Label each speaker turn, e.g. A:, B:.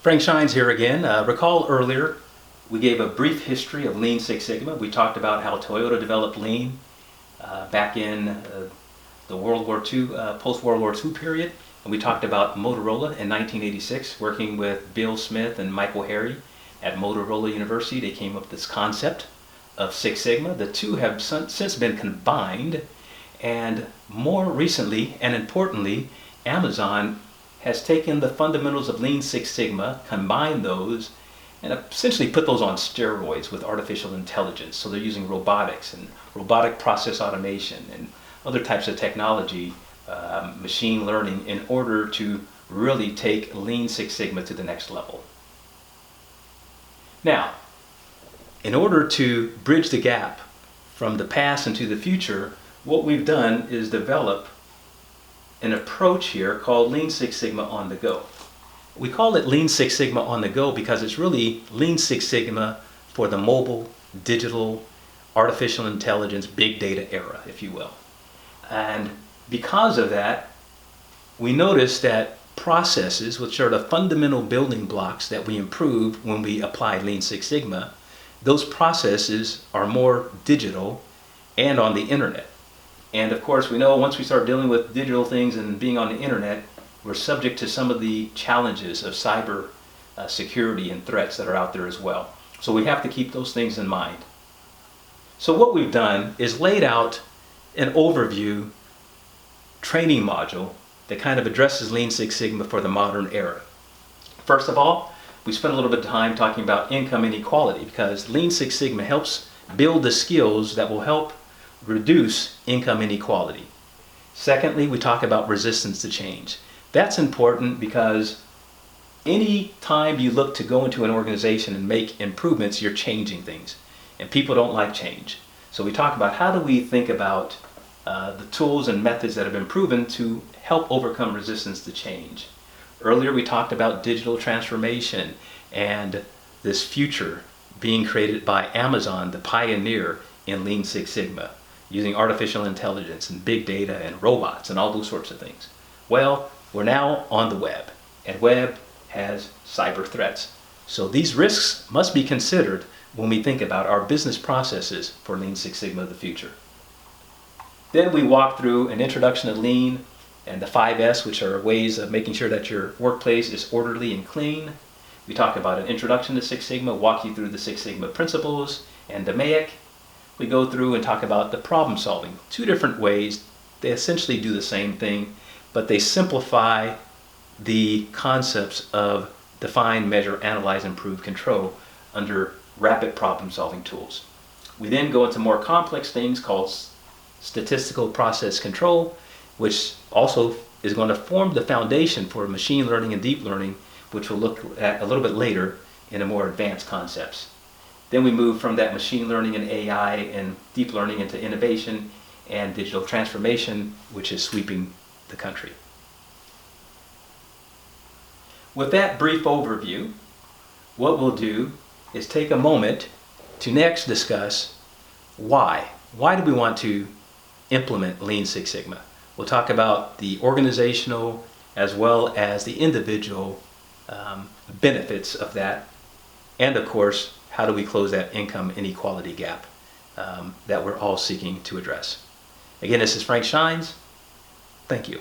A: Frank Shines here again. Recall earlier we gave a brief history of Lean Six Sigma. We talked about how Toyota developed Lean back in the World War II, post-World War II period. And we talked about Motorola in 1986, working with Bill Smith and Michael Harry at Motorola University. They came up with this concept of Six Sigma. The two have since been combined, and more recently and importantly, Amazon has taken the fundamentals of Lean Six Sigma, combined those, and essentially put those on steroids with artificial intelligence. So they're using robotics and robotic process automation and other types of technology, machine learning, in order to really take Lean Six Sigma to the next level. Now, in order to bridge the gap from the past into the future, what we've done is develop an approach here called Lean Six Sigma on the go. We call it Lean Six Sigma on the go because it's really Lean Six Sigma for the mobile, digital, artificial intelligence, big data era, if you will. And because of that, we notice that processes, which are the fundamental building blocks that we improve when we apply Lean Six Sigma, those processes are more digital and on the internet. And of course, we know once we start dealing with digital things and being on the internet, we're subject to some of the challenges of cyber security and threats that are out there as well. So we have to keep those things in mind. So what we've done is laid out an overview training module that kind of addresses Lean Six Sigma for the modern era. First of all, we spent a little bit of time talking about income inequality because Lean Six Sigma helps build the skills that will help reduce income inequality. Secondly, we talk about resistance to change. That's important because any time you look to go into an organization and make improvements, you're changing things. And people don't like change. So we talk about how do we think about the tools and methods that have been proven to help overcome resistance to change. Earlier we talked about digital transformation and this future being created by Amazon, the pioneer in Lean Six Sigma, using artificial intelligence and big data and robots and all those sorts of things. Well, we're now on the web, and web has cyber threats. So these risks must be considered when we think about our business processes for Lean Six Sigma of the future. Then we walk through an introduction to Lean and the 5S, which are ways of making sure that your workplace is orderly and clean. We talk about an introduction to Six Sigma, walk you through the Six Sigma principles and DMAIC. We go through and talk about the problem solving. Two different ways. They essentially do the same thing, but they simplify the concepts of define, measure, analyze, improve, control under rapid problem solving tools. We then go into more complex things called statistical process control, which also is going to form the foundation for machine learning and deep learning, which we'll look at a little bit later in a more advanced concepts. Then we move from that machine learning and AI and deep learning into innovation and digital transformation, which is sweeping the country. With that brief overview, what we'll do is take a moment to next discuss why. Why do we want to implement Lean Six Sigma? We'll talk about the organizational as well as the individual benefits of that, and of course, how do we close that income inequality gap that we're all seeking to address. Again, this is Frank Shines. Thank you.